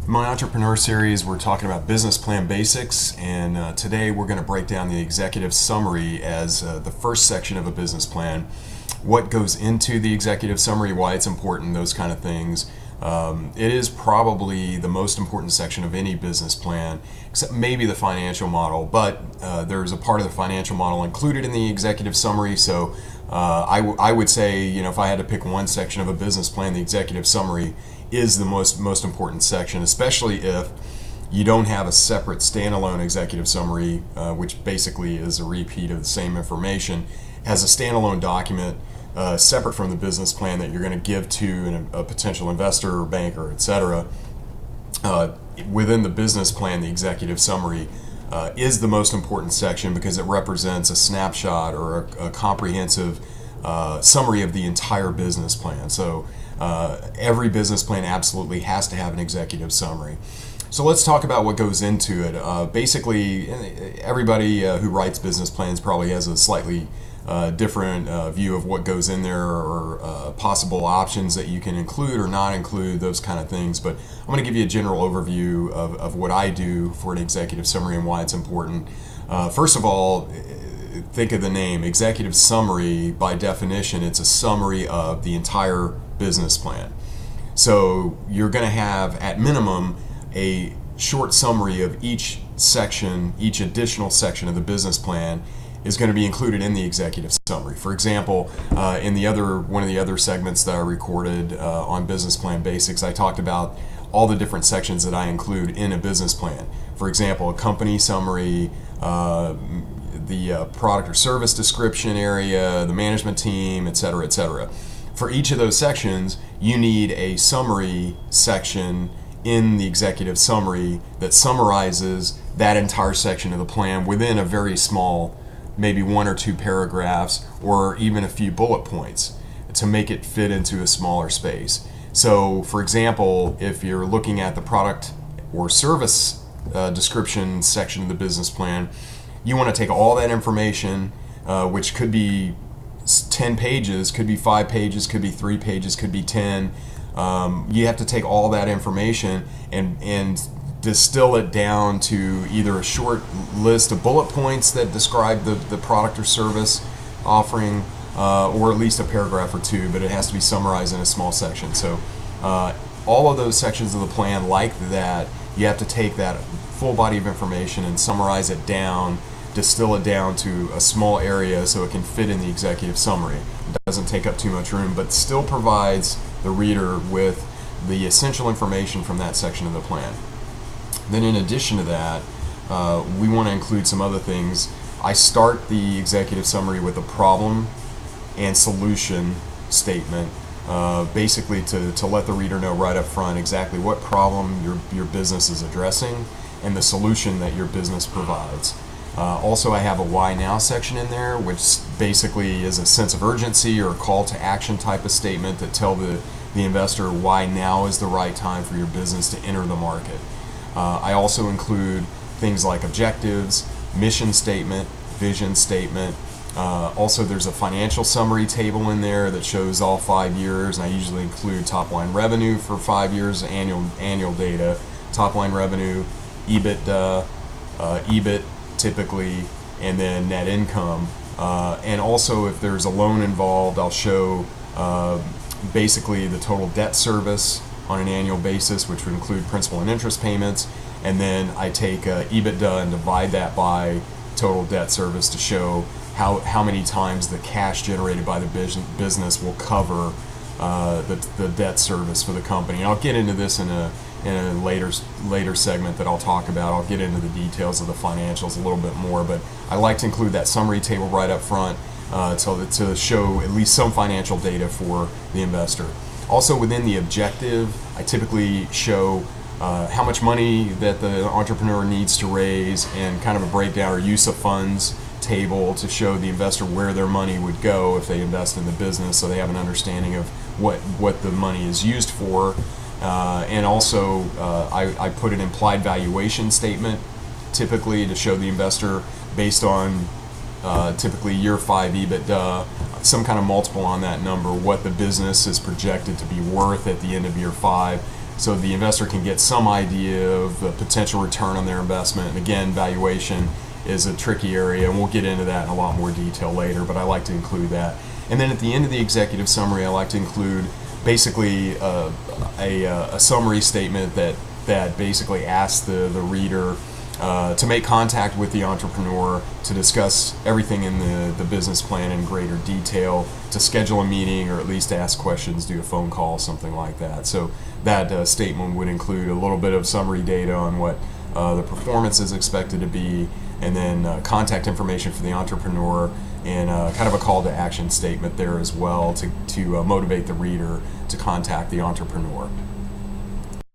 In my entrepreneur series, we're talking about business plan basics, and today we're going to break down the executive summary as the first section of a business plan. What goes into the executive summary, why it's important, those kind of things. It is probably the most important section of any business plan, except maybe the financial model, but there's a part of the financial model included in the executive summary, so I would say, if I had to pick one section of a business plan, the executive summary is the most important section, especially if you don't have a separate standalone executive summary, which basically is a repeat of the same information, as a standalone document separate from the business plan that you're going to give to a potential investor or banker, etc. Within the business plan, the executive summary is the most important section because it represents a snapshot or a comprehensive summary of the entire business plan. So every business plan absolutely has to have an executive summary. So let's talk about what goes into it. Basically, everybody who writes business plans probably has a slightly different view of what goes in there, or possible options that you can include or not include, those kind of things. But I'm going to give you a general overview of what I do for an executive summary and why it's important. First of all, think of the name. Executive summary, by definition, it's a summary of the entire business plan. So you're going to have, at minimum, a short summary of each section, each additional section of the business plan is going to be included in the executive summary. For example, in one of the other segments that I recorded on business plan basics, I talked about all the different sections that I include in a business plan. For example, a company summary, the product or service description area, the management team, etc., etc. For each of those sections, you need a summary section in the executive summary that summarizes that entire section of the plan within a very small, maybe 1 or 2 paragraphs, or even a few bullet points to make it fit into a smaller space. So, for example, if you're looking at the product or service description section of the business plan, you want to take all that information, which could be 10 pages, could be 5 pages, could be 3 pages, could be 10. You have to take all that information and distill it down to either a short list of bullet points that describe the product or service offering, or at least a paragraph or 2, but it has to be summarized in a small section. So all of those sections of the plan like that, you have to take that full body of information and summarize it down, distill it down to a small area so it can fit in the executive summary. It doesn't take up too much room, but still provides the reader with the essential information from that section of the plan. Then in addition to that, we want to include some other things. I start the executive summary with a problem and solution statement, basically to let the reader know right up front exactly what problem your business is addressing and the solution that your business provides. Also, I have a why now section in there, which basically is a sense of urgency or a call to action type of statement that tell the investor why now is the right time for your business to enter the market. I also include things like objectives, mission statement, vision statement. Also, there's a financial summary table in there that shows all 5 years, and I usually include top line revenue for 5 years, annual data, top line revenue, EBITDA, EBIT typically, and then net income. And also, if there's a loan involved, I'll show basically the total debt service on an annual basis, which would include principal and interest payments, and then I take EBITDA and divide that by total debt service to show how many times the cash generated by the business will cover the debt service for the company. And I'll get into this in a later segment that I'll talk about. I'll get into the details of the financials a little bit more, but I like to include that summary table right up front to show at least some financial data for the investor. Also, within the objective, I typically show how much money that the entrepreneur needs to raise and kind of a breakdown or use of funds table to show the investor where their money would go if they invest in the business, so they have an understanding of what the money is used for. And also, I put an implied valuation statement typically to show the investor based on typically year 5 EBITDA, some kind of multiple on that number, what the business is projected to be worth at the end of year 5. so the investor can get some idea of the potential return on their investment. And again, valuation is a tricky area, and we'll get into that in a lot more detail later, but I like to include that. And then at the end of the executive summary, I like to include basically a summary statement that basically asks the reader to make contact with the entrepreneur to discuss everything in the business plan in greater detail, to schedule a meeting or at least ask questions, do a phone call, something like that. So that statement would include a little bit of summary data on what the performance is expected to be, and then contact information for the entrepreneur, and kind of a call to action statement there as well to motivate the reader to contact the entrepreneur.